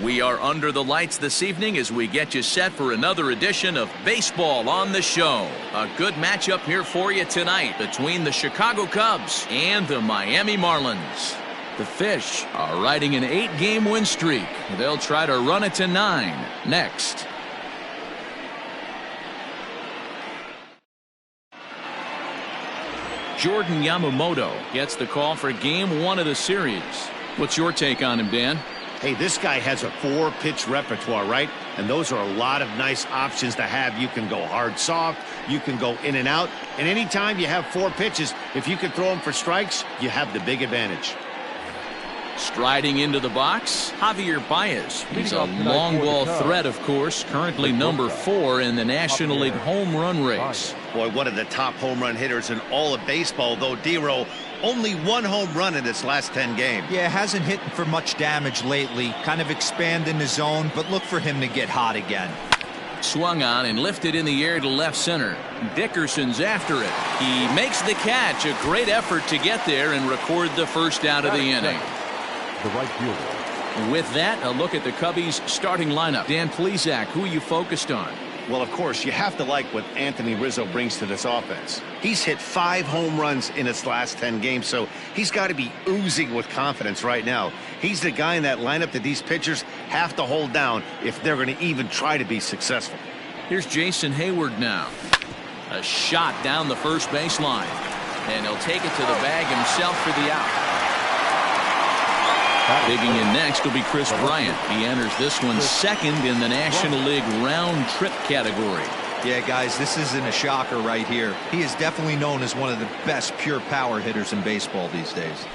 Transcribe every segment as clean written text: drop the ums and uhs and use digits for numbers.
We are under the lights this evening as we get you set for another edition of Baseball on the Show. A good matchup here for you tonight between the Chicago Cubs and the Miami Marlins. The Fish are riding an 8-game win streak. They'll try to run it to 9 next. Jordan Yamamoto gets the call for Game 1 of the series. What's your take on him, Dan? Hey, this guy has a 4-pitch repertoire, right? And those are a lot of nice options to have. You can go hard, soft. You can go in and out. And anytime you have 4 pitches, if you can throw them for strikes, you have the big advantage. Striding into the box, Javier Baez. He's a long ball threat, of course, currently number 4 in the National League home run race. Boy, one of the top home run hitters in all of baseball, though, D-Row, only 1 home run in its last 10 games. Yeah, hasn't hit for much damage lately. Kind of expanding the zone, but look for him to get hot again. Swung on and lifted in the air to left center. Dickerson's after it. He makes the catch. A great effort to get there and record the first out of the inning. The right fielder. With that, a look at the Cubbies' starting lineup. Dan Plesac, who are you focused on? Well, of course, you have to like what Anthony Rizzo brings to this offense. He's hit 5 home runs in his last 10 games, so he's got to be oozing with confidence right now. He's the guy in that lineup that these pitchers have to hold down if they're going to even try to be successful. Here's Jason Hayward now. A shot down the first baseline, and he'll take it to the bag himself for the out. Digging in next will be Chris Bryant. He enters this one second in the National League round trip category. Yeah, guys, this isn't a shocker right here. He is definitely known as one of the best pure power hitters in baseball these days.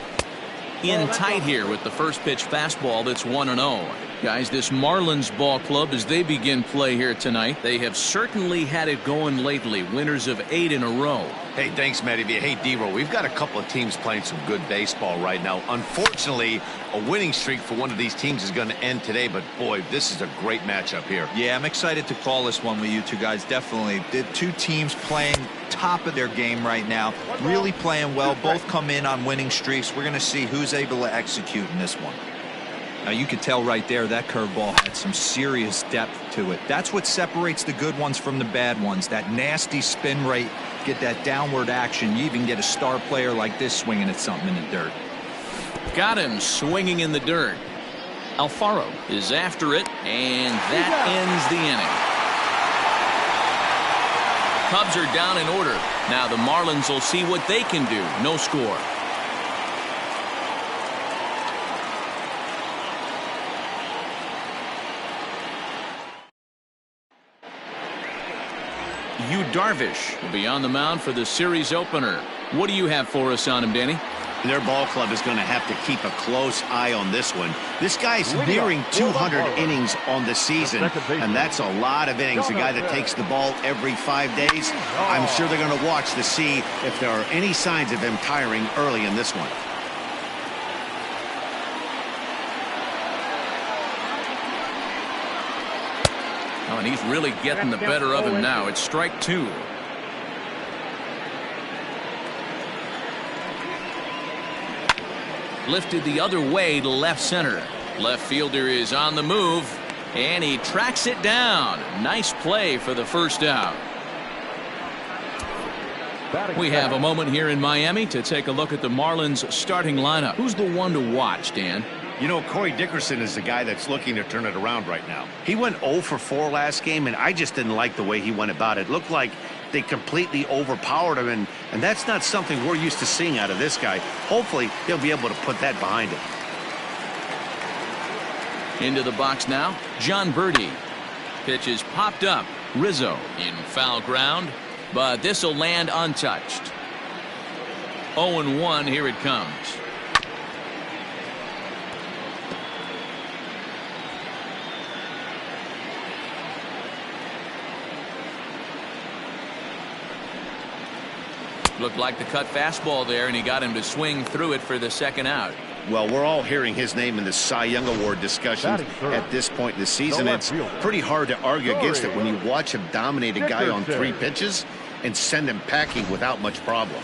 In tight here with the first pitch fastball that's 1-0. Guys, this Marlins ball club, as they begin play here tonight, they have certainly had it going lately. Winners of 8 in a row. Hey, thanks, Matty. Hey, D-Row, we've got a couple of teams playing some good baseball right now. Unfortunately, a winning streak for one of these teams is going to end today, but boy, this is a great matchup here. Yeah, I'm excited to call this one with you two guys, definitely. The two teams playing top of their game right now, really playing well. Both come in on winning streaks. We're going to see who's able to execute in this one. Now, you could tell right there that curveball had some serious depth to it. That's what separates the good ones from the bad ones. That nasty spin rate, get that downward action. You even get a star player like this swinging at something in the dirt. Got him swinging in the dirt. Alfaro is after it, and that ends the inning. Cubs are down in order. Now the Marlins will see what they can do. No score. Yu Darvish will be on the mound for the series opener. What do you have for us on him, Danny? Their ball club is going to have to keep a close eye on this one. This guy's nearing 200 innings on the season, and that's a lot of innings. A guy that takes the ball every 5 days. I'm sure they're going to watch to see if there are any signs of him tiring early in this one. Oh, and he's really getting the better of him now. It's strike 2. Lifted the other way to left center. Left fielder is on the move, and he tracks it down. Nice play for the first out. We have a moment here in Miami to take a look at the Marlins starting lineup. Who's the one to watch, Dan? You know, Corey Dickerson is the guy that's looking to turn it around right now. He went 0 for 4 last game, and I just didn't like the way he went about it. Looked like they completely overpowered him, and that's not something we're used to seeing out of this guy. Hopefully, he'll be able to put that behind him. Into the box now, John Birdie. Pitch is popped up. Rizzo in foul ground, but this will land untouched. 0-1, here it comes. Looked like the cut fastball there, and he got him to swing through it for the second out. Well, we're all hearing his name in the Cy Young Award discussion at this point in the season. It's pretty hard to argue against it when you watch him dominate a guy on 3 pitches and send him packing without much problem.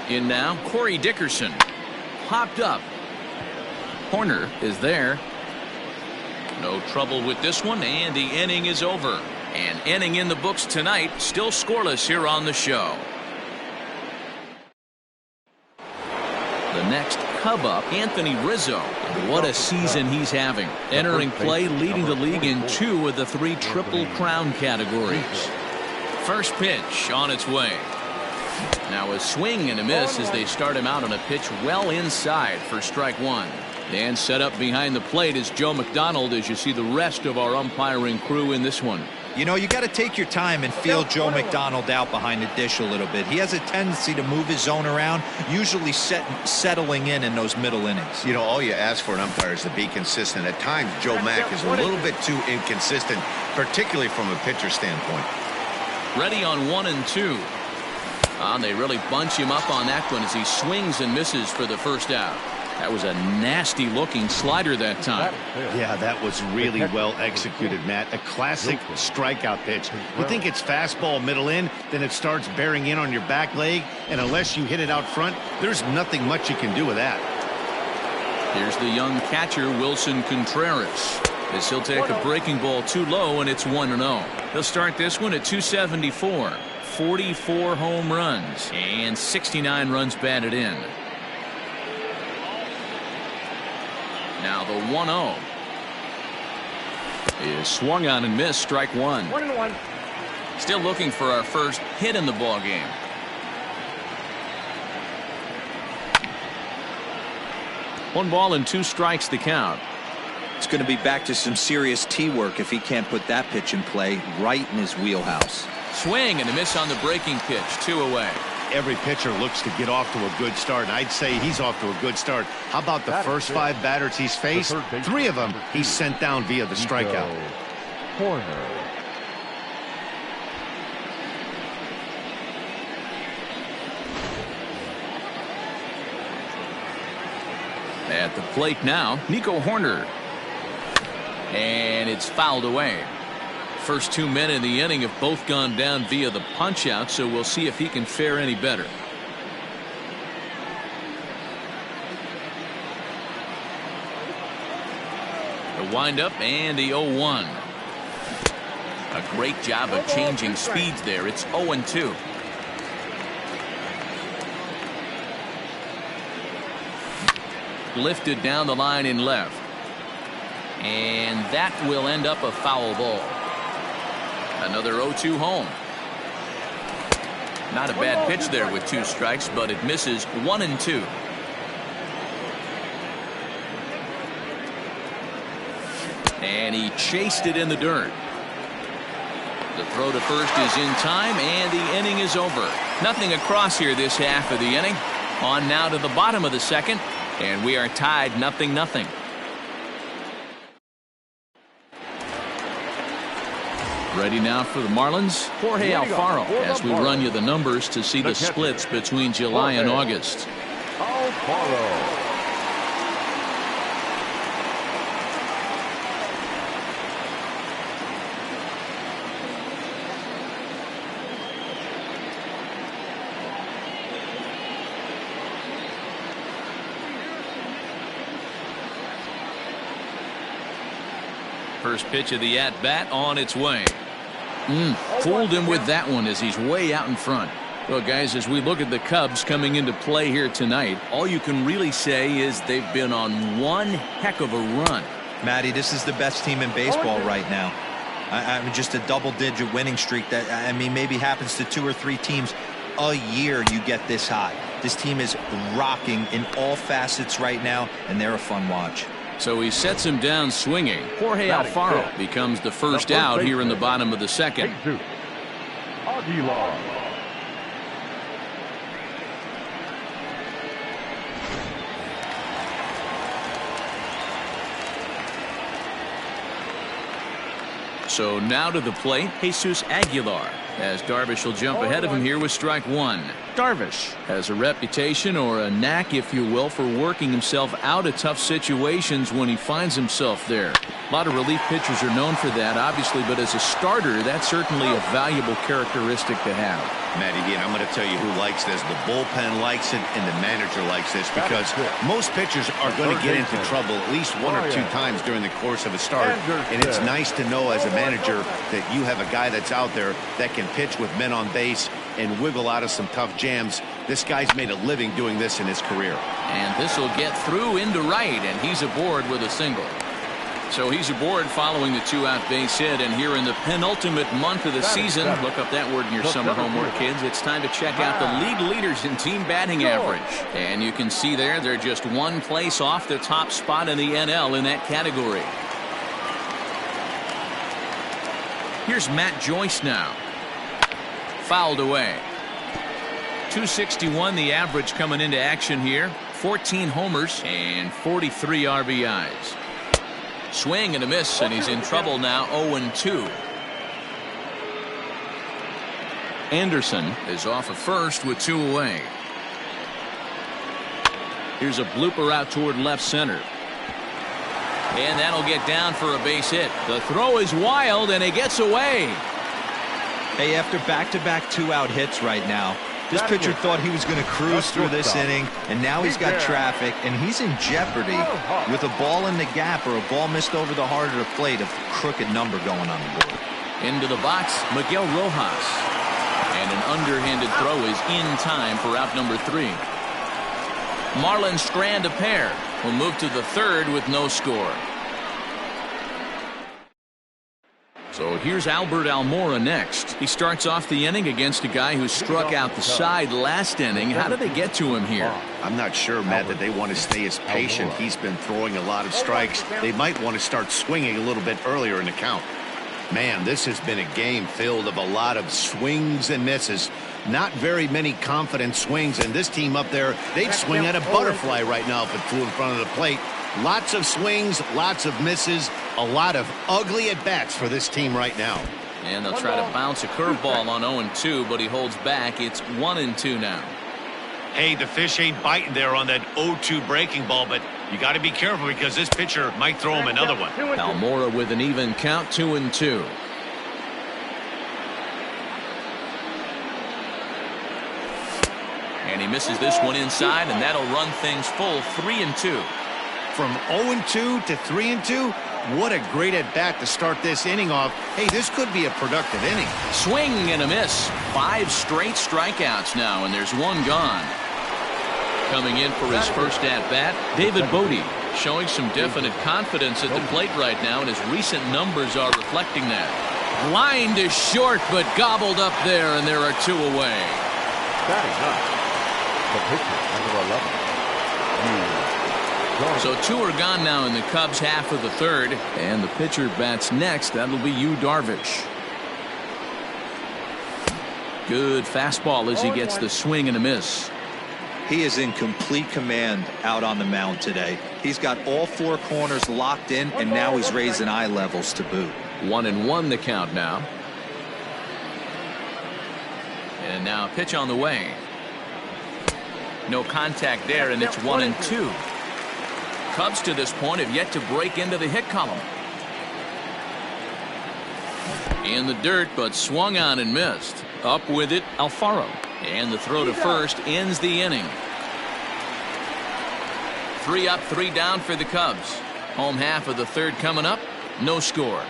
In now, Corey Dickerson. Popped up. Horner is there. No trouble with this one, and the inning is over. An inning in the books tonight, still scoreless here on the show. The next Cub up, Anthony Rizzo. What a season he's having. Entering play, leading the league in 2 of the 3 Triple Crown categories. First pitch on its way. Now a swing and a miss as they start him out on a pitch well inside for strike 1. And set up behind the plate is Joe McDonald as you see the rest of our umpiring crew in this one. You know, you got to take your time and feel Joe McDonald out behind the dish a little bit. He has a tendency to move his zone around, usually settling in those middle innings. You know, all you ask for an umpire is to be consistent. At times, Joe Mack is a little bit too inconsistent, particularly from a pitcher standpoint. Ready on 1 and 2. They really bunch him up on that one as he swings and misses for the first out. That was a nasty looking slider that time. Yeah, that was really well executed, Matt. A classic strikeout pitch. You think it's fastball middle in, then it starts bearing in on your back leg, and unless you hit it out front, there's nothing much you can do with that. Here's the young catcher, Wilson Contreras, as he'll take a breaking ball too low, and it's 1-0. He'll start this one at 274. 44 home runs and 69 runs batted in. Now the 1-0 is swung on and missed, strike 1. 1-1. Still looking for our first hit in the ball game. One ball and 2 strikes the count. It's going to be back to some serious tee work if he can't put that pitch in play right in his wheelhouse. Swing and a miss on the breaking pitch, 2 away. Every pitcher looks to get off to a good start, and I'd say he's off to a good start. How about the first 5 batters he's faced? 3 of them he's sent down via the strikeout. Horner. At the plate now, Nico Horner. And it's fouled away. First 2 men in the inning have both gone down via the punch out, so we'll see if he can fare any better. The windup and the 0-1. A great job of changing speeds there. It's 0-2. Lifted down the line in left. And that will end up a foul ball. Another 0-2 home. Not a bad pitch there with 2 strikes, but it misses 1 and 2. And he chased it in the dirt. The throw to first is in time, and the inning is over. Nothing across here this half of the inning. On now to the bottom of the second, and we are tied 0-0. Ready now for the Marlins, Jorge Alfaro, as we run you the numbers to see the splits between July and August. Alfaro. First pitch of the at-bat on its way. Fooled him with that one as he's way out in front. Well, guys, as we look at the Cubs coming into play here tonight, all you can really say is they've been on one heck of a run. Matty, this is the best team in baseball right now. I mean, just a double-digit winning streak that, I mean, maybe happens to 2 or 3 teams a year you get this high. This team is rocking in all facets right now, and they're a fun watch. So he sets him down swinging. Jorge Alfaro becomes the first out here in the bottom of the second. Aguilar. So now to the plate, Jesus Aguilar, as Darvish will jump ahead of him here with strike 1. Darvish has a reputation, or a knack if you will, for working himself out of tough situations when he finds himself there. A lot of relief pitchers are known for that, obviously, but as a starter, that's certainly a valuable characteristic to have. Matty D, and I'm going to tell you who likes this. The bullpen likes it, and the manager likes this, because most pitchers are going to get into trouble at least one or two times during the course of a start, and it's nice to know as a manager that you have a guy that's out there that can pitch with men on base and wiggle out of some tough jams. This guy's made a living doing this in his career. And this will get through into right, and he's aboard with a single. So he's aboard following the 2-out base hit, and here in the penultimate month of the season, look up that word in your summer homework, kids. It's time to check out the league leaders in team batting average. And you can see there, they're just one place off the top spot in the NL in that category. Here's Matt Joyce now. Fouled away. 261 the average coming into action here. 14 homers and 43 RBIs. Swing and a miss, and he's in trouble now. 0-2. Anderson is off of first with 2 away. Here's a blooper out toward left center. And that'll get down for a base hit. The throw is wild, and it gets away. Hey, after back-to-back 2-out hits right now, this pitcher thought he was going to cruise through this inning, and now he's got traffic, and he's in jeopardy with a ball in the gap or a ball missed over the heart of the plate, a crooked number going on the board. Into the box, Miguel Rojas. And an underhanded throw is in time for out number 3. Marlins strand a pair. Will move to the third with no score. So here's Albert Almora next. He starts off the inning against a guy who struck out the side last inning. How did they get to him here? I'm not sure, Matt, that they want to stay as patient. He's been throwing a lot of strikes. They might want to start swinging a little bit earlier in the count. Man, this has been a game filled of a lot of swings and misses. Not very many confident swings, and this team up there, they'd swing at a butterfly right now if it flew in front of the plate. Lots of swings, lots of misses, a lot of ugly at-bats for this team right now. And they'll try to bounce a curveball on 0-2, but he holds back. It's 1-2 now. Hey, the fish ain't biting there on that 0-2 breaking ball, but you got to be careful because this pitcher might throw him another one. Almora with an even count, 2-2. And he misses this one inside, and that'll run things full 3-2. From 0-2 to 3-2, what a great at-bat to start this inning off. Hey, this could be a productive inning. Swing and a miss. 5 straight strikeouts now, and there's one gone. Coming in for his first at-bat, David Bodie, showing some definite confidence at the plate right now, and his recent numbers are reflecting that. Line to short, but gobbled up there, and there are 2 away. Batting up, the pitcher, number 11. So 2 are gone now in the Cubs' half of the third, and the pitcher bats next. That'll be Yu Darvish. Good fastball as he gets the swing and a miss. He is in complete command out on the mound today. He's got all 4 corners locked in, and now he's raising eye levels to boot. 1-1 the count now. And now a pitch on the way. No contact there, and it's 1-2. Cubs to this point have yet to break into the hit column. In the dirt, but swung on and missed. Up with it, Alfaro. And the throw to first ends the inning. 3 up, 3 down for the Cubs. Home half of the third coming up. No score.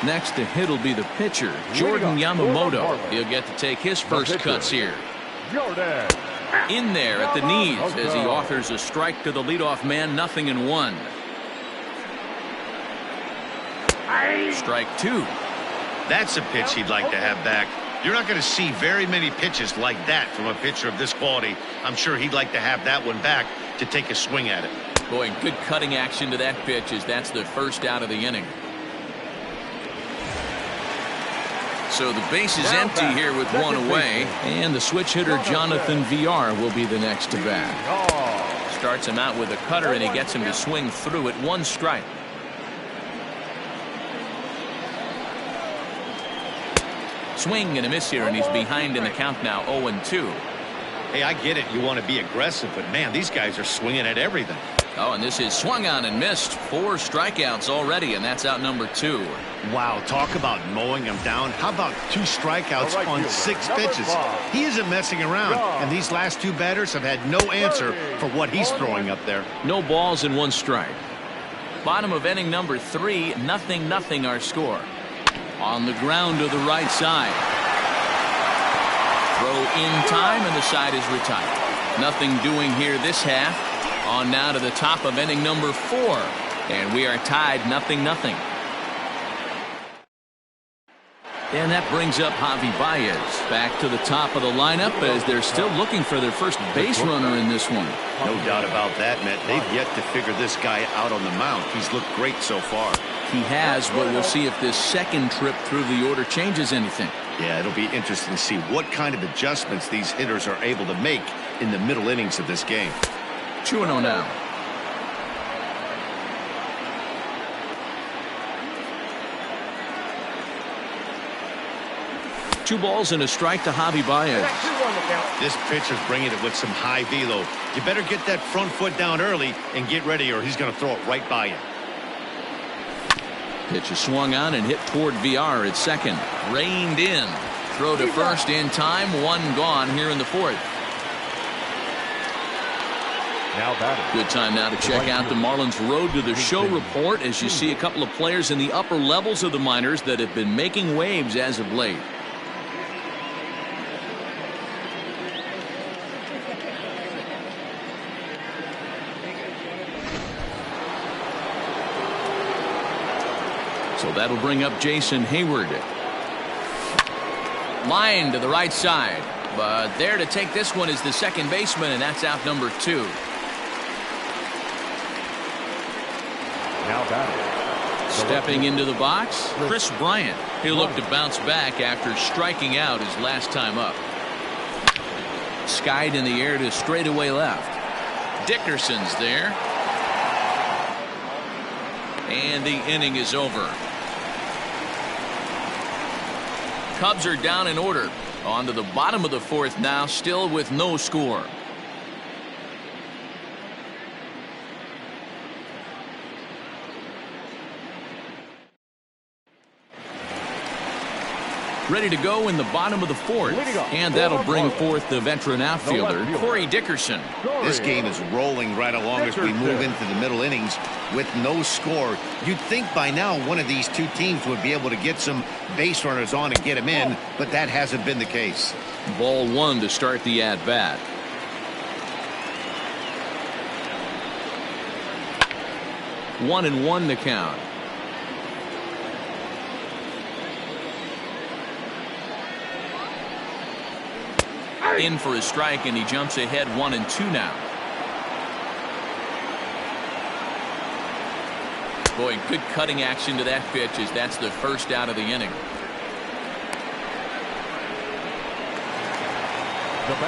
Next to hit will be the pitcher, Jordan Yamamoto. He'll get to take his first cuts here. In there at the knees as he offers a strike to the leadoff man. 0-1. Strike 2. That's a pitch he'd like to have back. You're not going to see very many pitches like that from a pitcher of this quality. I'm sure he'd like to have that one back to take a swing at it. Boy, good cutting action to that pitch as that's the first out of the inning. So the base is empty here with 1 away, and the switch hitter Jonathan VR will be the next to bat. Starts him out with a cutter, and he gets him to swing through it. 1 strike. Swing and a miss here, and he's behind in the count now, 0-2. Hey, I get it. You want to be aggressive, but man, these guys are swinging at everything. Oh, and this is swung on and missed. 4 strikeouts already, and that's out number 2. Wow, talk about mowing him down. How about 2 strikeouts on 6 pitches? He isn't messing around, and these last 2 batters have had no answer for what he's throwing up there. No balls and 1 strike. Bottom of inning number 3, 0-0 our score. On the ground to the right side. Throw in time, and the side is retired. Nothing doing here this half. On now to the top of inning number 4. And we are tied 0-0. And that brings up Javi Baez back to the top of the lineup as they're still looking for their first base runner in this one. No doubt about that, Matt. They've yet to figure this guy out on the mound. He's looked great so far. He has, but we'll see if this second trip through the order changes anything. Yeah, it'll be interesting to see what kind of adjustments these hitters are able to make in the middle innings of this game. 2-0 now. Two balls and a strike to Javi Baez. This pitcher's bringing it with some high velo. You better get that front foot down early and get ready, or he's going to throw it right by you. Pitch is swung on and hit toward VR at second. Reined in. Throw to first in time. 1 gone here in the 4th. Good time now to check out the Marlins Road to the Show report as you see a couple of players in the upper levels of the minors that have been making waves as of late. So that'll bring up Jason Hayward. Line to the right side. But there to take this one is the second baseman, and that's out number 2. Now batting. Stepping into the box, Chris Bryant. He'll look to bounce back after striking out his last time up. Skied in the air to straightaway left. Dickerson's there. And the inning is over. Cubs are down in order. On to the bottom of the 4th now, still with no score. Ready to go in the bottom of the 4th. And that'll bring forth the veteran outfielder, Corey Dickerson. This game is rolling right along as we move into the middle innings with no score. You'd think by now one of these 2 teams would be able to get some base runners on and get them in, but that hasn't been the case. Ball 1 to start the at-bat. One and 1 to count. In for a strike, and he jumps ahead 1-2 now. Boy, good cutting action to that pitch as that's the first out of the inning.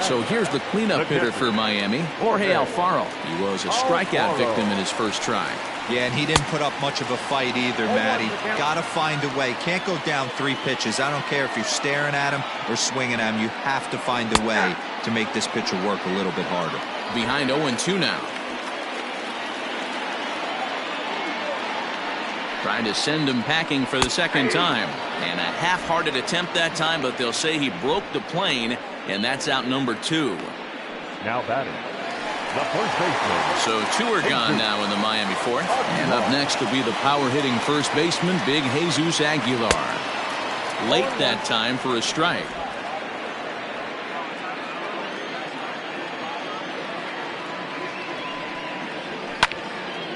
So here's the cleanup hitter for Miami, Jorge Alfaro. He was a strikeout victim in his first try. Yeah, and he didn't put up much of a fight either, Matty. Got to find a way. Can't go down 3 pitches. I don't care if you're staring at him or swinging at him. You have to find a way to make this pitcher work a little bit harder. Behind 0-2 now. Trying to send him packing for the second time. And a half-hearted attempt that time, but they'll say he broke the plane, and that's out number 2. Now batting. The first baseman. So 2 are gone now in the Miami 4th. And up next will be the power-hitting first baseman, Big Jesus Aguilar. Late that time for a strike.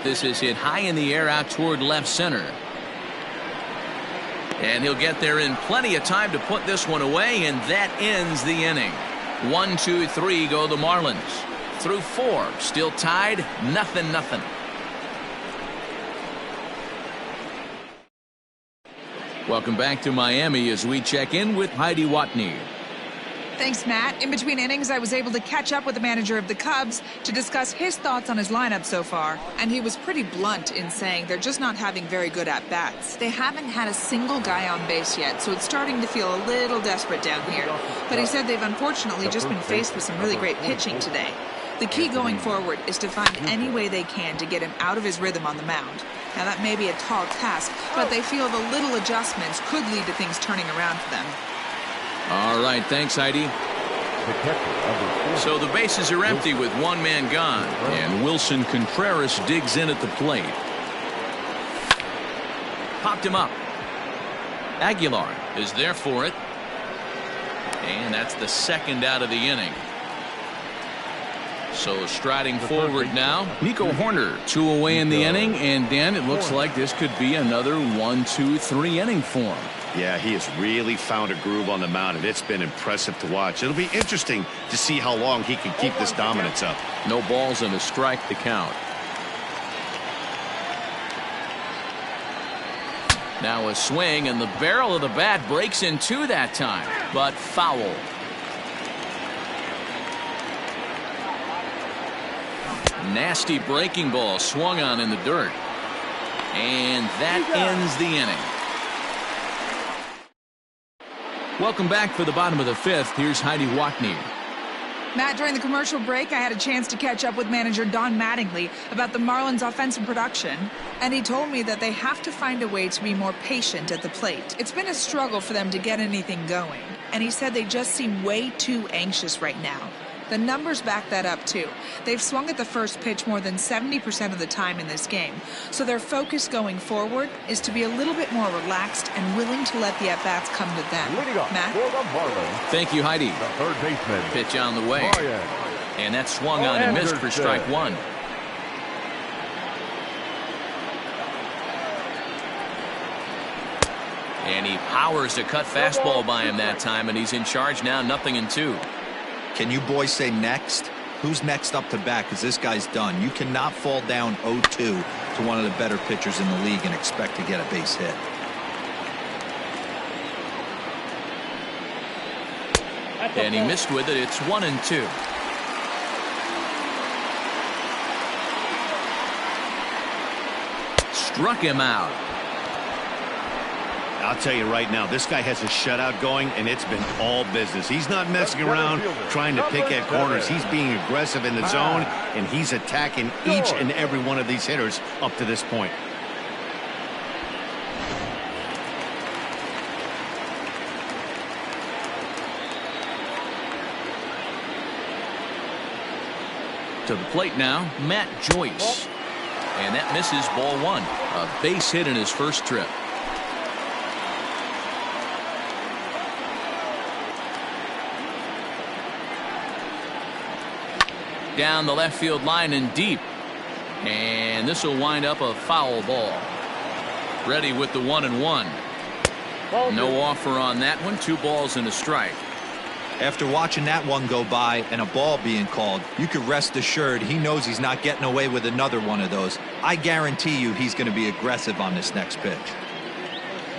This is hit high in the air out toward left center. And he'll get there in plenty of time to put this one away, and that ends the inning. 1, 2, 3 go the Marlins. Through 4, still tied, 0-0. Welcome back to Miami as we check in with Heidi Watney. Thanks, Matt. In between innings, I was able to catch up with the manager of the Cubs to discuss his thoughts on his lineup so far. And he was pretty blunt in saying they're just not having very good at-bats. They haven't had a single guy on base yet, so it's starting to feel a little desperate down here. But he said they've unfortunately just been faced with some really great pitching today. The key going forward is to find any way they can to get him out of his rhythm on the mound. Now, that may be a tall task, but they feel the little adjustments could lead to things turning around for them. All right, thanks, Heidi. So the bases are empty with one man gone, and Wilson Contreras digs in at the plate. Popped him up. Aguilar is there for it. And that's the second out of the inning. So striding forward now, Nico Horner, 2 away in the inning, and Dan, it looks like this could be another 1, 2, 3 inning for him. Yeah, he has really found a groove on the mound, and it's been impressive to watch. It'll be interesting to see how long he can keep this dominance up. No balls and a strike to count. Now a swing, and the barrel of the bat breaks in two that time, but foul. Nasty breaking ball swung on in the dirt. And that ends the inning. Welcome back for the bottom of the 5th. Here's Heidi Watney. Matt, during the commercial break, I had a chance to catch up with manager Don Mattingly about the Marlins' offensive production, and he told me that they have to find a way to be more patient at the plate. It's been a struggle for them to get anything going, and he said they just seem way too anxious right now. The numbers back that up, too. They've swung at the first pitch more than 70% of the time in this game. So their focus going forward is to be a little bit more relaxed and willing to let the at-bats come to them. Matt? Thank you, Heidi. The third baseman. Pitch on the way. Marlins. And that swung on and missed for strike 1. And he powers a cut fastball by him that time, and he's in charge now, 0-2. Can you boys say next? Who's next up to bat? Because this guy's done. You cannot fall down 0-2 to one of the better pitchers in the league and expect to get a base hit. And he missed with it. It's 1-2. Struck him out. I'll tell you right now, this guy has a shutout going, and it's been all business. He's not messing around trying to pick at corners. He's being aggressive in the zone, and he's attacking each and every one of these hitters up to this point. To the plate now, Matt Joyce. And that misses, ball 1. A base hit in his first trip. Down the left field line and deep. And this will wind up a foul ball. Ready with the 1-1. No offer on that one. 2 balls and a strike. After watching that one go by and a ball being called, you could rest assured he knows he's not getting away with another one of those. I guarantee you he's going to be aggressive on this next pitch.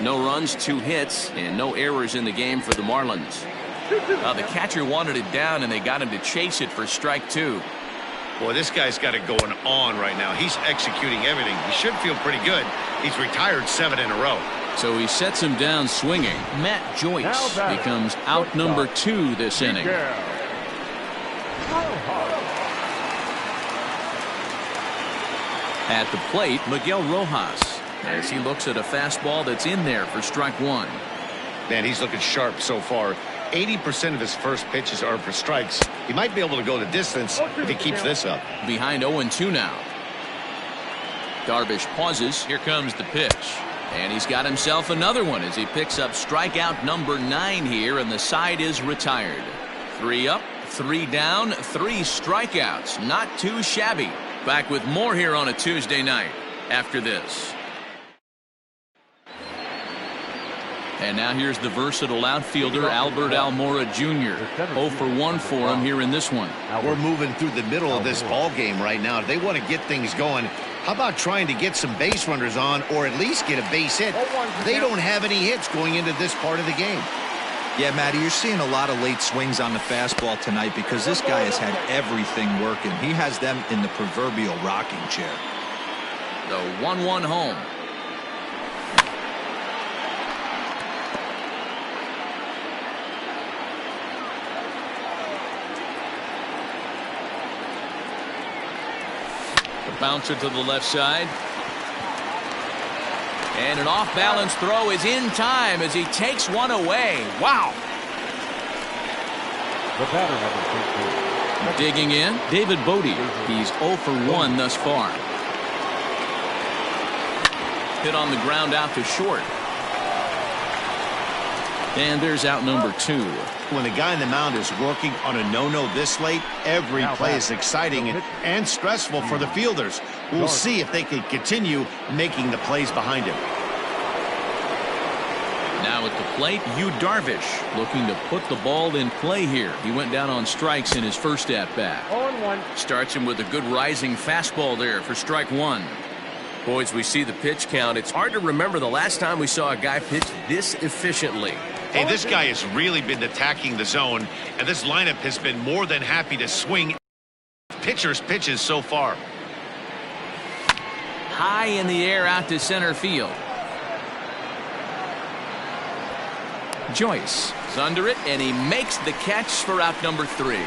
No runs, 2 hits, and no errors in the game for the Marlins. The catcher wanted it down, and they got him to chase it for strike 2. Boy, this guy's got it going on right now. He's executing everything. He should feel pretty good. He's retired 7 in a row. So he sets him down swinging. Matt Joyce becomes out number 2 this inning. At the plate, Miguel Rojas, as he looks at a fastball that's in there for strike 1. Man, he's looking sharp so far. 80% of his first pitches are for strikes. He might be able to go the distance if he keeps this up. Behind 0-2 now. Darvish pauses. Here comes the pitch. And he's got himself another one as he picks up strikeout number 9 here, and the side is retired. 3 up, 3 down, 3 strikeouts. Not too shabby. Back with more here on a Tuesday night after this. And now here's the versatile outfielder, Albert Almora Jr. 0 for 1 for him here in this one. We're moving through the middle of this ball game right now. If they want to get things going, how about trying to get some base runners on or at least get a base hit? They don't have any hits going into this part of the game. Yeah, Matty, you're seeing a lot of late swings on the fastball tonight because this guy has had everything working. He has them in the proverbial rocking chair. The 1-1 home. The bouncer to the left side. And an off-balance throw is in time as he takes one away. Wow. The batter, number 15. Digging in, David Bodie. He's 0 for 1 thus far. Hit on the ground out to short. And there's out number 2. When the guy in the mound is working on a no-no this late, every play is exciting and stressful for the fielders. We'll see if they can continue making the plays behind him. Now at the plate, Yu Darvish looking to put the ball in play here. He went down on strikes in his first at-bat. 0-1. Starts him with a good rising fastball there for strike 1. Boys, we see the pitch count. It's hard to remember the last time we saw a guy pitch this efficiently. Hey, this guy has really been attacking the zone, and this lineup has been more than happy to swing pitchers' pitches so far. High in the air out to center field. Joyce is under it, and he makes the catch for out number 3.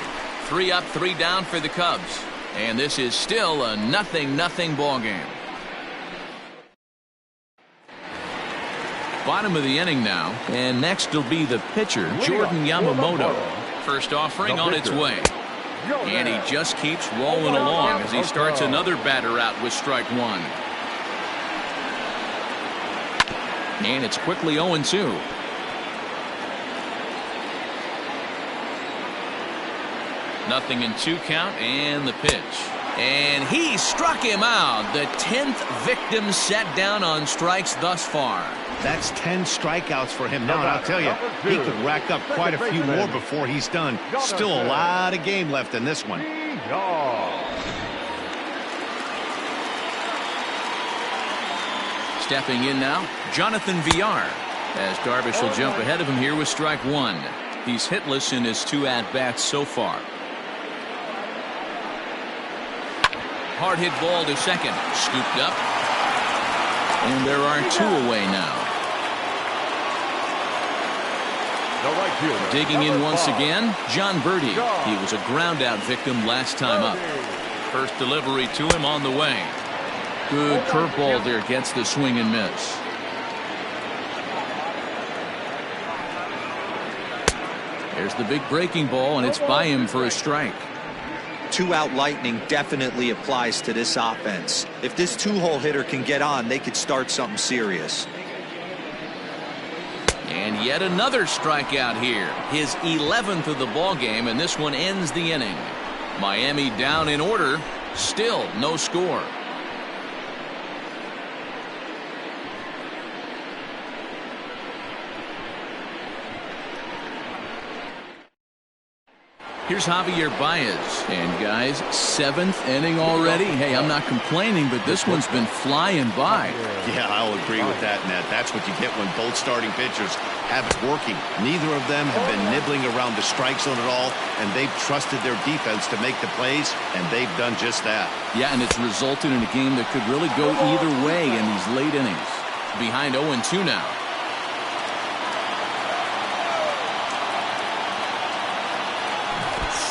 3 up, 3 down for the Cubs. And this is still a 0-0 ball game. Bottom of the inning now, and next will be the pitcher, Jordan Yamamoto. First offering on its way. And he just keeps rolling along as he starts another batter out with strike 1. And it's quickly 0-2. Nothing in 2 count, and the pitch. And he struck him out. The 10th victim set down on strikes thus far. That's 10 strikeouts for him now, and I'll tell you, he could rack up quite a few more before he's done. Still a lot of game left in this one. Stepping in now, Jonathan Villar, as Darvish will jump ahead of him here with strike 1. He's hitless in his 2 at-bats so far. Hard hit ball to second, scooped up. And there are 2 away now. Digging in once again, John Birdie. He was a ground out victim last time up. First delivery to him on the way. Good curveball there, gets the swing and miss. There's the big breaking ball, and it's by him for a strike. 2-out lightning definitely applies to this offense. If this 2-hole hitter can get on, they could start something serious. And yet another strikeout here. His 11th of the ball game, and this one ends the inning. Miami down in order. Still no score. Here's Javier Baez. And guys, 7th inning already. Hey, I'm not complaining, but this one's been flying by. Yeah, I'll agree with that, Ned. That's what you get when both starting pitchers have it working. Neither of them have been nibbling around the strike zone at all, and they've trusted their defense to make the plays, and they've done just that. Yeah, and it's resulted in a game that could really go either way in these late innings. Behind 0-2 now.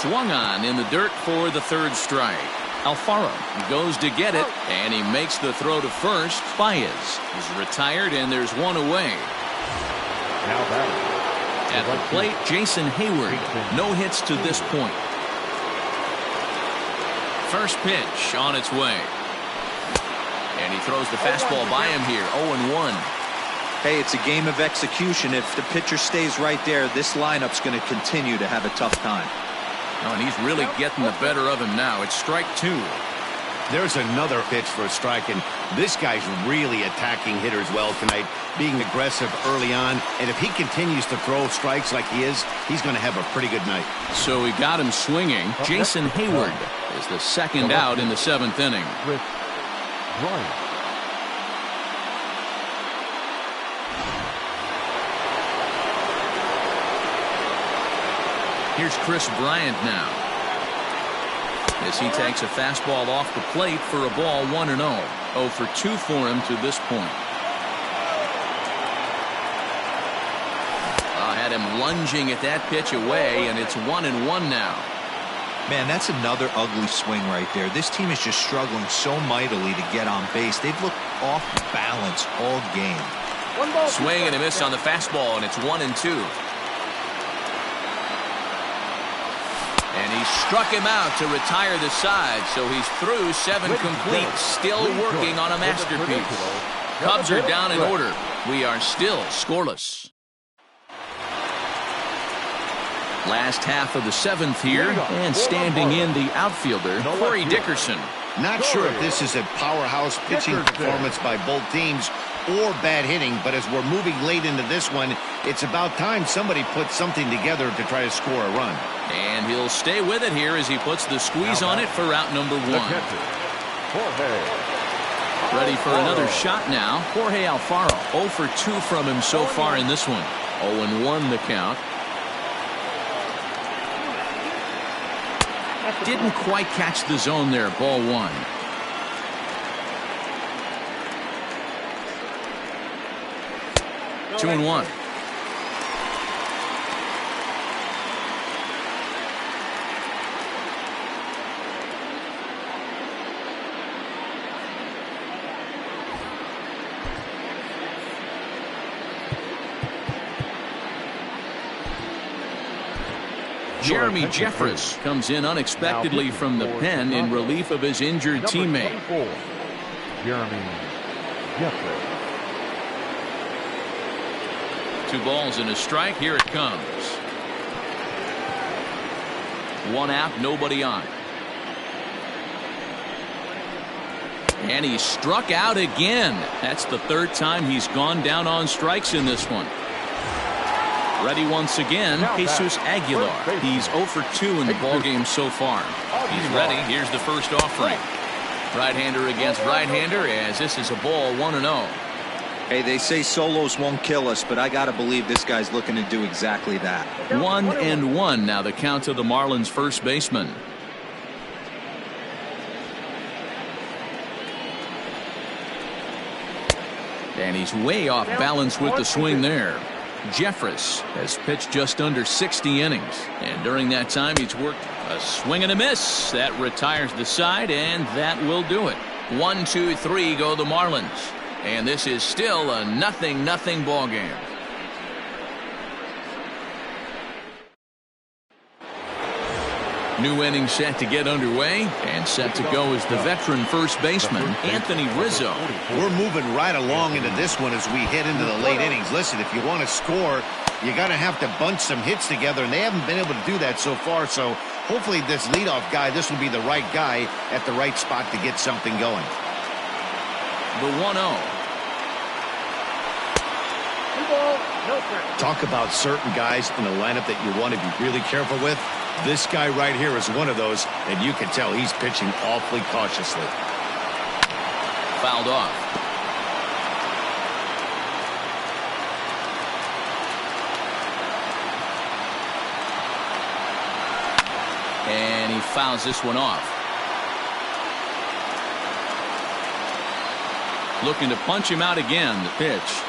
Swung on in the dirt for the 3rd strike. Alfaro goes to get it, and he makes the throw to first. Baez is retired, and there's 1 away. Now At the plate, Jason Hayward. No hits to this point. First pitch on its way. And he throws the fastball by him here. 0-1. Hey, it's a game of execution. If the pitcher stays right there, this lineup's going to continue to have a tough time. Oh, and he's really getting the better of him now. It's strike 2. There's another pitch for a strike, and this guy's really attacking hitters well tonight, being aggressive early on. And if he continues to throw strikes like he is, he's going to have a pretty good night. So he got him swinging. Jason Hayward is the 2nd out in the 7th inning. With Bryant. Here's Chris Bryant now, as he takes a fastball off the plate for a ball 1-0. 0 for 2 for him to this point. Had him lunging at that pitch away, and it's 1-1 now. Man, that's another ugly swing right there. This team is just struggling so mightily to get on base. They've looked off balance all game. Swing and a miss on the fastball, and it's 1-2. And he struck him out to retire the side, so he's through 7 complete, still working on a masterpiece. Cubs are down in order. We are still scoreless. Last half of the 7th here, and standing in the outfielder, Corey Dickerson. Not sure if this is a powerhouse pitching performance by both teams or bad hitting, but as we're moving late into this one, it's about time somebody puts something together to try to score a run. And he'll stay with it here as he puts the squeeze on it for out number 1. Ready for another shot now. Jorge Alfaro, 0 for 2 from him so far in this one. 0-1 the count. Didn't quite catch the zone there. Ball 1. Two and 1. Jeremy Jeffress comes in unexpectedly from the pen in relief of his injured teammate. Jeremy Jeffress. 2 balls and a strike. Here it comes. 1 out, nobody on. And he struck out again. That's the 3rd time he's gone down on strikes in this one. Ready once again, Jesus Aguilar. He's 0 for 2 in the ballgame so far. He's ready. Here's the first offering. Right-hander against right-hander, as this is a ball 1-0. Hey, they say solos won't kill us, but I got to believe this guy's looking to do exactly that. 1-1 now the count to the Marlins first baseman. And he's way off balance with the swing there. Jeffress has pitched just under 60 innings, and during that time he's worked a swing and a miss. That retires the side, and that will do it. 1-2-3 go the Marlins, and this is still a 0-0 ball game. New inning set to get underway, and set to go is the veteran first baseman, Anthony Rizzo. We're moving right along into this one as we head into the late innings. Listen, if you want to score, you got to have to bunch some hits together, and they haven't been able to do that so far. So hopefully this leadoff guy, this will be the right guy at the right spot to get something going. The 1-0. Talk about certain guys in the lineup that you want to be really careful with. This guy right here is one of those, and you can tell he's pitching awfully cautiously. Fouled off. And he fouls this one off. Looking to punch him out again, the pitch.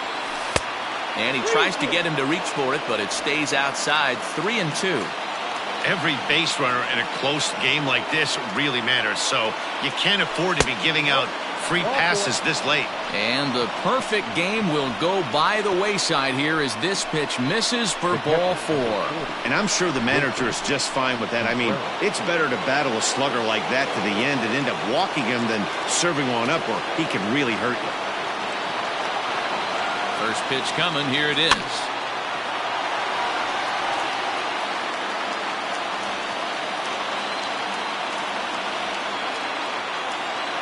And he tries to get him to reach for it, but it stays outside. 3-2. Every base runner in a close game like this really matters, so you can't afford to be giving out free passes this late. And the perfect game will go by the wayside here as this pitch misses for ball 4. And I'm sure the manager is just fine with that. I mean, it's better to battle a slugger like that to the end and end up walking him than serving one up, or he can really hurt you. First pitch coming. Here it is.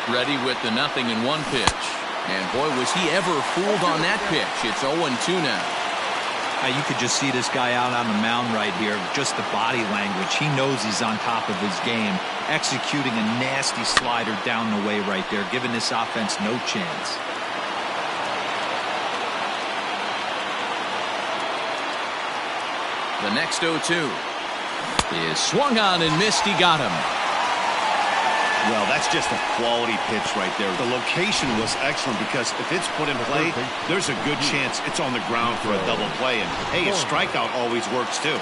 Ready with the 0-1 pitch. And boy, was he ever fooled on that pitch. It's 0-2 now. You could just see this guy out on the mound right here. Just the body language. He knows he's on top of his game. Executing a nasty slider down the way right there, giving this offense no chance. The next 0-2. Is swung on and missed. He got him. Well, that's just a quality pitch right there. The location was excellent because if it's put in play, there's a good chance it's on the ground for a double play. And, hey, a strikeout always works, too.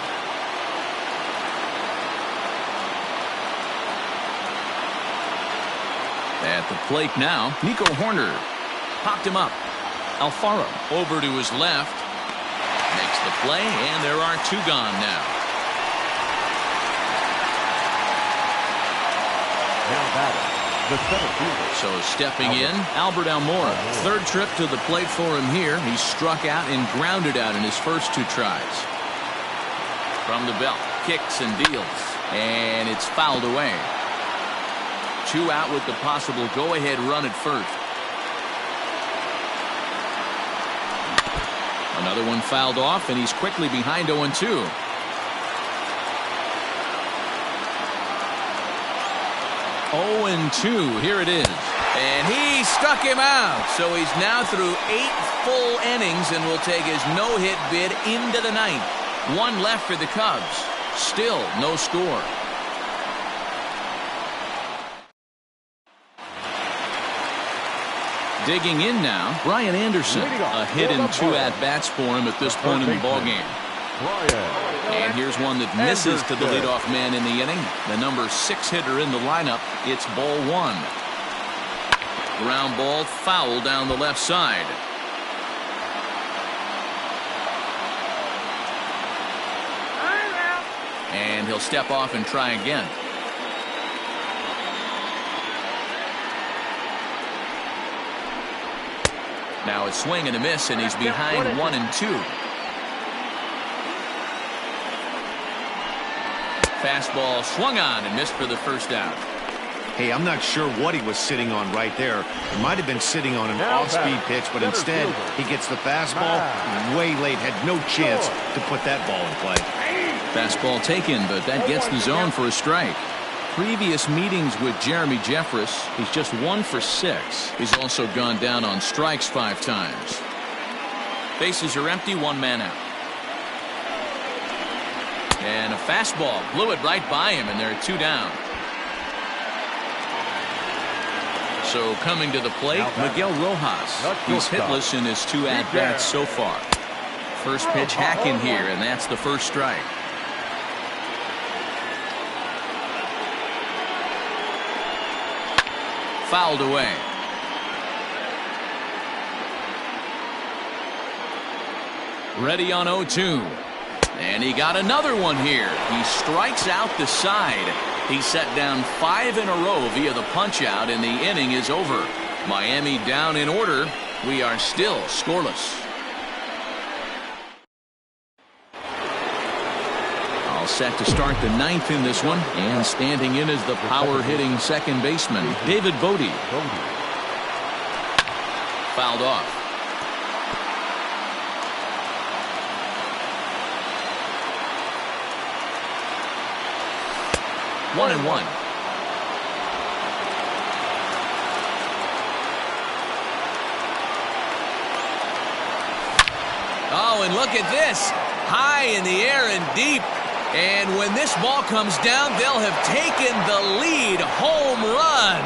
At the plate now, Nico Horner popped him up. Alfaro over to his left. Makes the play, and there are two gone now. Now batting, the center fielder. So stepping in, Albert Almora. Third trip to the plate for him here. He struck out and grounded out in his first two tries. From the belt, kicks and deals, and it's fouled away. Two out with the possible go-ahead run at first. Another one fouled off, and he's quickly behind 0-2. Oh, and 2. Here it is. And he struck him out. So he's now through 8 full innings and will take his no-hit bid into the ninth. One left for the Cubs. Still no score. Digging in now, Brian Anderson. A hit and 2 at-bats for him at this point in the ballgame. And here's one that misses to the leadoff man in the inning. The number 6 hitter in the lineup. It's ball 1. Ground ball foul down the left side. And he'll step off and try again. Now a swing and a miss, and he's behind 1-2. Fastball swung on and missed for the first out. Hey, I'm not sure what he was sitting on right there. It might have been sitting on an off-speed pitch, but instead he gets the fastball way late. Had no chance to put that ball in play. Fastball taken, but that gets the zone for a strike. Previous meetings with Jeremy Jeffress, he's just 1 for 6. He's also gone down on strikes 5 times. Bases are empty, 1 man out. And a fastball blew it right by him, and there are 2 down. So coming to the plate, Miguel Rojas. He's hitless in his 2 at-bats so far. First pitch hacking here, and that's the first strike. Fouled away. Ready on 0-2. And he got another one here. He strikes out the side. He set down 5 in a row via the punch-out, and the inning is over. Miami down in order. We are still scoreless. All set to start the 9th in this one. And standing in is the power-hitting second baseman, David Bodie. Fouled off. One and one. Oh, and look at this. High in the air and deep. And when this ball comes down, they'll have taken the lead. Home run.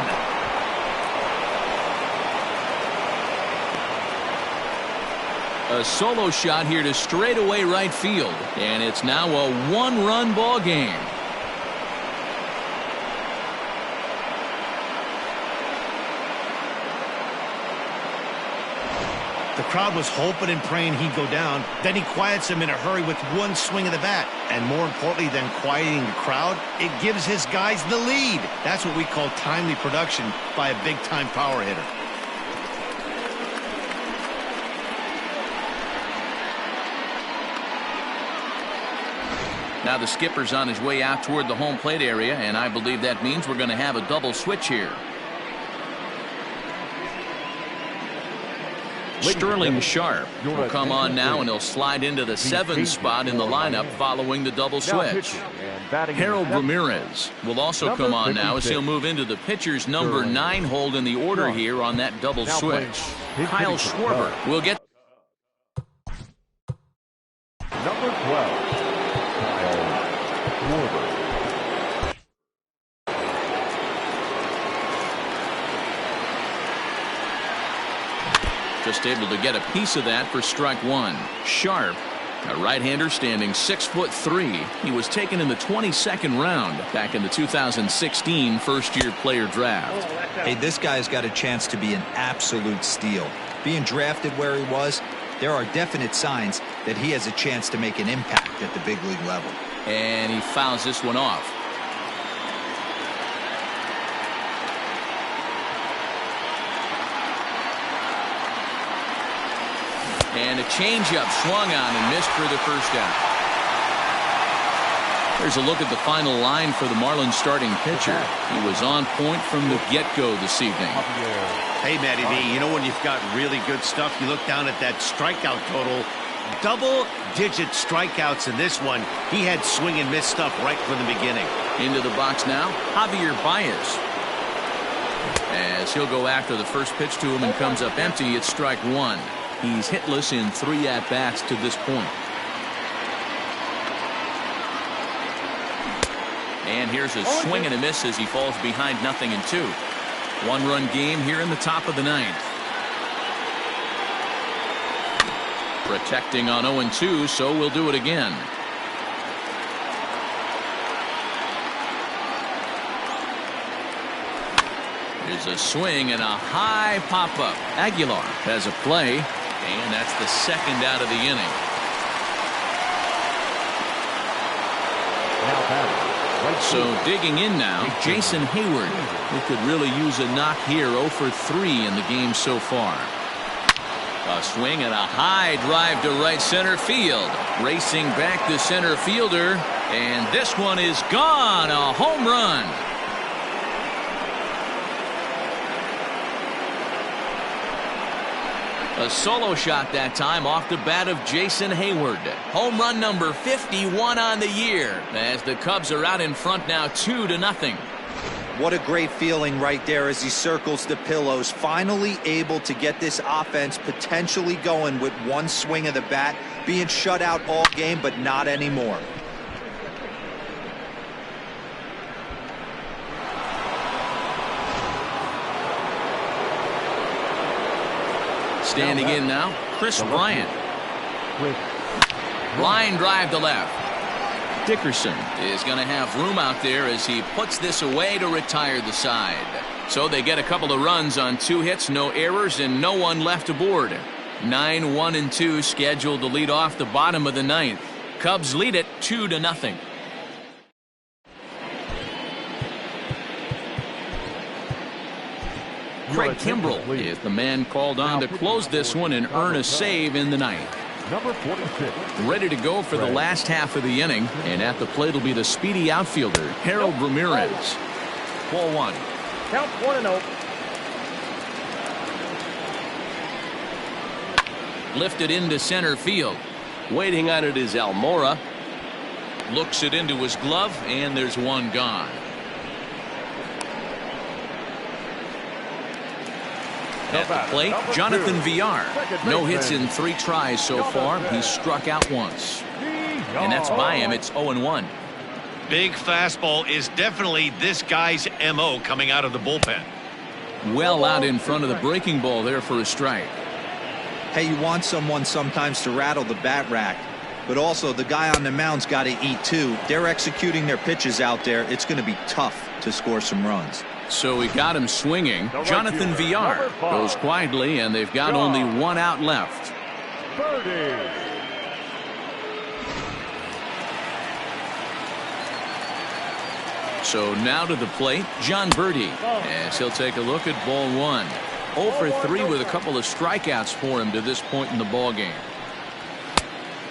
A solo shot here to straightaway right field. And it's now a 1-run ball game. The crowd was hoping and praying he'd go down. Then he quiets him in a hurry with one swing of the bat. And more importantly than quieting the crowd, it gives his guys the lead. That's what we call timely production by a big-time power hitter. Now the skipper's on his way out toward the home plate area, and I believe that means we're going to have a double switch here. Sterling Sharp will come on now, and he'll slide into the 7th spot in the lineup following the double switch. Harold Ramirez will also come on now as he'll move into the pitcher's number 9 hold in the order here on that double switch. Kyle Schwarber will get number 12, Kyle Schwarber. Just able to get a piece of that for strike one. Sharp, a right-hander standing 6'3". He was taken in the 22nd round back in the 2016 first-year player draft. Hey, this guy's got a chance to be an absolute steal. Being drafted where he was, there are definite signs that he has a chance to make an impact at the big league level. And he fouls this one off. And a changeup swung on and missed for the first out. There's a look at the final line for the Marlins starting pitcher. He was on point from the get-go this evening. Hey, Matty V, you know when you've got really good stuff, you look down at that strikeout total. Double-digit strikeouts in this one. He had swing and miss stuff right from the beginning. Into the box now, Javier Baez. As he'll go after the first pitch to him and comes up empty, it's strike one. He's hitless in 3 at-bats to this point. And here's a swing and a miss as he falls behind 0-2. One-run game here in the top of the ninth. Protecting on 0-2, so we'll do it again. There's a swing and a high pop-up. Aguilar has a play, and that's the second out of the inning. So digging in now, Jason Hayward, who could really use a knock here. 0 for 3 in the game so far. A swing and a high drive to right center field. Racing back the center fielder, and this one is gone. A home run. A solo shot that time off the bat of Jason Hayward. Home run number 51 on the year as the Cubs are out in front now 2-0. What a great feeling right there as he circles the pillows. Finally able to get this offense potentially going with one swing of the bat. Being shut out all game, but not anymore. Standing in now, Chris Bryant. Line drive to left. Dickerson is going to have room out there as he puts this away to retire the side. So they get a couple of runs on 2 hits, no errors, and no one left aboard. 9-1-2 scheduled to lead off the bottom of the ninth. Cubs lead it 2-0. Craig Kimbrell is the man called on to close this one and earn a save in the ninth. Number 46. Ready to go for the last half of the inning, and at the plate will be the speedy outfielder, Harold Ramirez. Ball one. Count 1-0. Lifted into center field. Waiting on it is Almora. Looks it into his glove, and there's one gone. At the plate, Jonathan Villar. No hits in 3 tries so far. He's struck out once. And that's by him. It's 0-1. Big fastball is definitely this guy's MO coming out of the bullpen. Well out in front of the breaking ball there for a strike. Hey, you want someone sometimes to rattle the bat rack, but also the guy on the mound's got to eat too. They're executing their pitches out there. It's going to be tough to score some runs. So he got him swinging. Jonathan Villar goes quietly, and they've got only 1 out left. Birdie. So now to the plate, John Birdie, as he'll take a look at ball 1. 0 for 3 with a couple of strikeouts for him to this point in the ball game.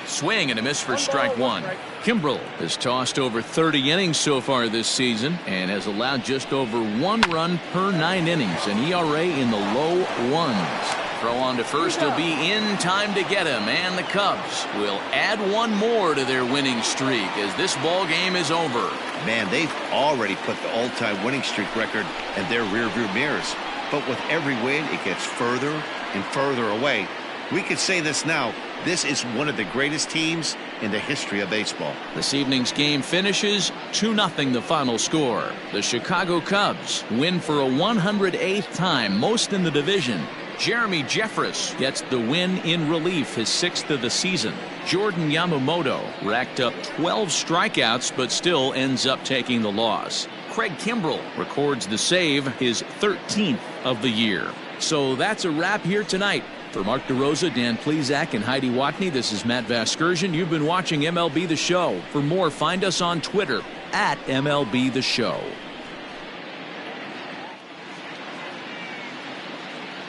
Swing and a miss for strike 1. Kimbrell has tossed over 30 innings so far this season and has allowed just over 1 run per 9 innings, an ERA in the low 1s. Throw on to first will be in time to get him, and the Cubs will add 1 more to their winning streak as this ball game is over. Man, they've already put the all-time winning streak record in their rearview mirrors. But with every win, it gets further and further away. We could say this now. This is one of the greatest teams in the history of baseball. This evening's game finishes 2-0 the final score. The Chicago Cubs win for a 108th time, most in the division, Jeremy Jeffress gets the win in relief, his 6th of the season. Jordan Yamamoto racked up 12 strikeouts, but still ends up taking the loss. Craig Kimbrell records the save, his 13th of the year. So that's a wrap here tonight. For Mark DeRosa, Dan Plesac, and Heidi Watney, this is Matt Vasgersian. You've been watching MLB The Show. For more, find us on Twitter at MLB The Show.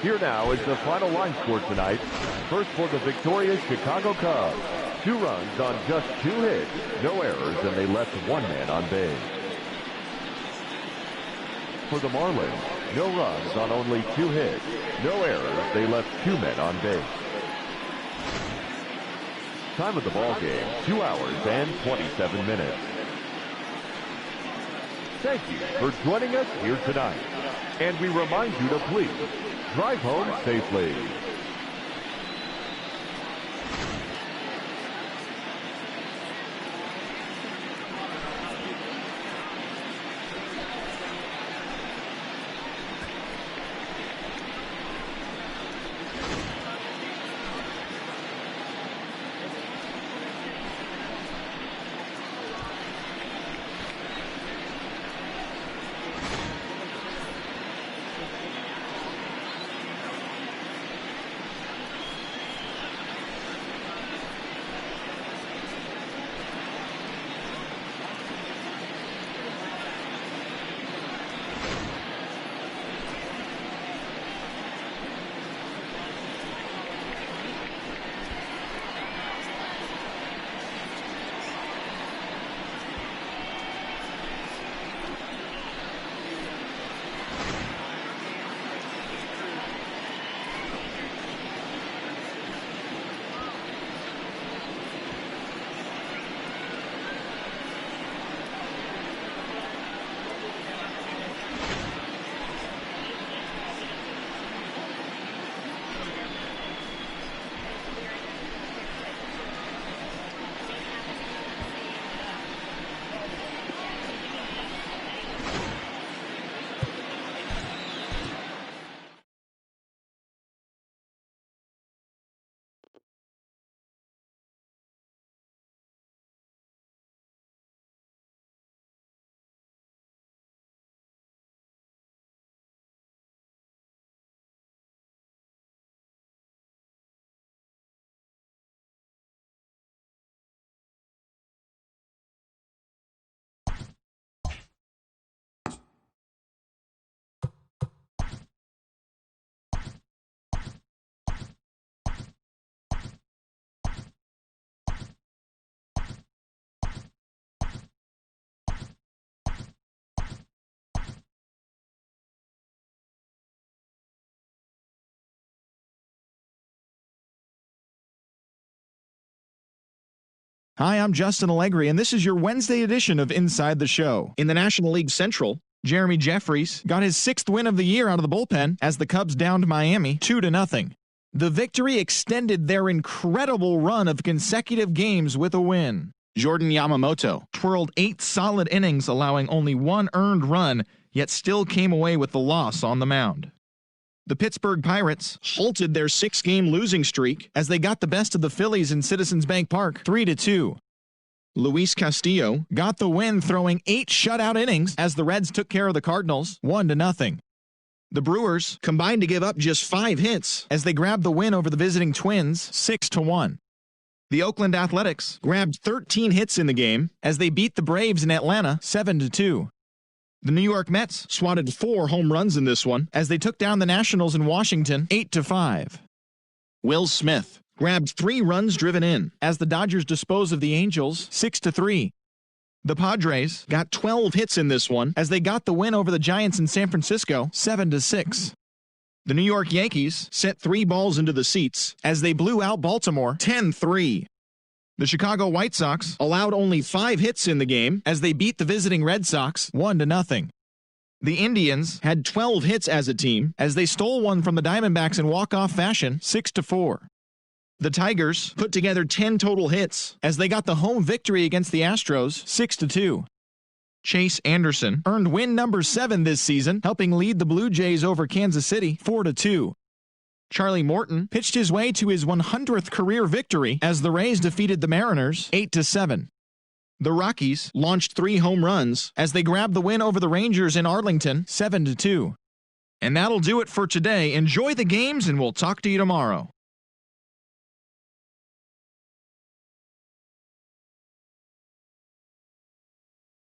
Here now is the final line score tonight. First for the victorious Chicago Cubs. 2 runs on just 2 hits, no errors, and they left 1 man on base. For the Marlins, no runs on only 2 hits, no errors, they left 2 men on base. Time of the ball game, 2 hours and 27 minutes. Thank you for joining us here tonight. And we remind you to please drive home safely. Hi, I'm Justin Allegri, and this is your Wednesday edition of Inside the Show. In the National League Central, Jeremy Jeffress got his 6th win of the year out of the bullpen as the Cubs downed Miami 2-0. The victory extended their incredible run of consecutive games with a win. Jordan Yamamoto twirled 8 solid innings, allowing only 1 earned run, yet still came away with the loss on the mound. The Pittsburgh Pirates halted their 6-game losing streak as they got the best of the Phillies in Citizens Bank Park 3-2. Luis Castillo got the win, throwing 8 shutout innings as the Reds took care of the Cardinals 1-0. The Brewers combined to give up just 5 hits as they grabbed the win over the visiting Twins 6-1. The Oakland Athletics grabbed 13 hits in the game as they beat the Braves in Atlanta 7-2. The New York Mets swatted 4 home runs in this one as they took down the Nationals in Washington 8-5. Will Smith grabbed 3 runs driven in as the Dodgers disposed of the Angels 6-3. The Padres got 12 hits in this one as they got the win over the Giants in San Francisco 7-6. The New York Yankees sent 3 balls into the seats as they blew out Baltimore 10-3. The Chicago White Sox allowed only 5 hits in the game as they beat the visiting Red Sox 1-0. The Indians had 12 hits as a team as they stole one from the Diamondbacks in walk-off fashion 6-4. The Tigers put together 10 total hits as they got the home victory against the Astros 6-2. Chase Anderson earned win number 7 this season, helping lead the Blue Jays over Kansas City 4-2. Charlie Morton pitched his way to his 100th career victory as the Rays defeated the Mariners 8-7. The Rockies launched 3 home runs as they grabbed the win over the Rangers in Arlington 7-2. And that'll do it for today. Enjoy the games, and we'll talk to you tomorrow.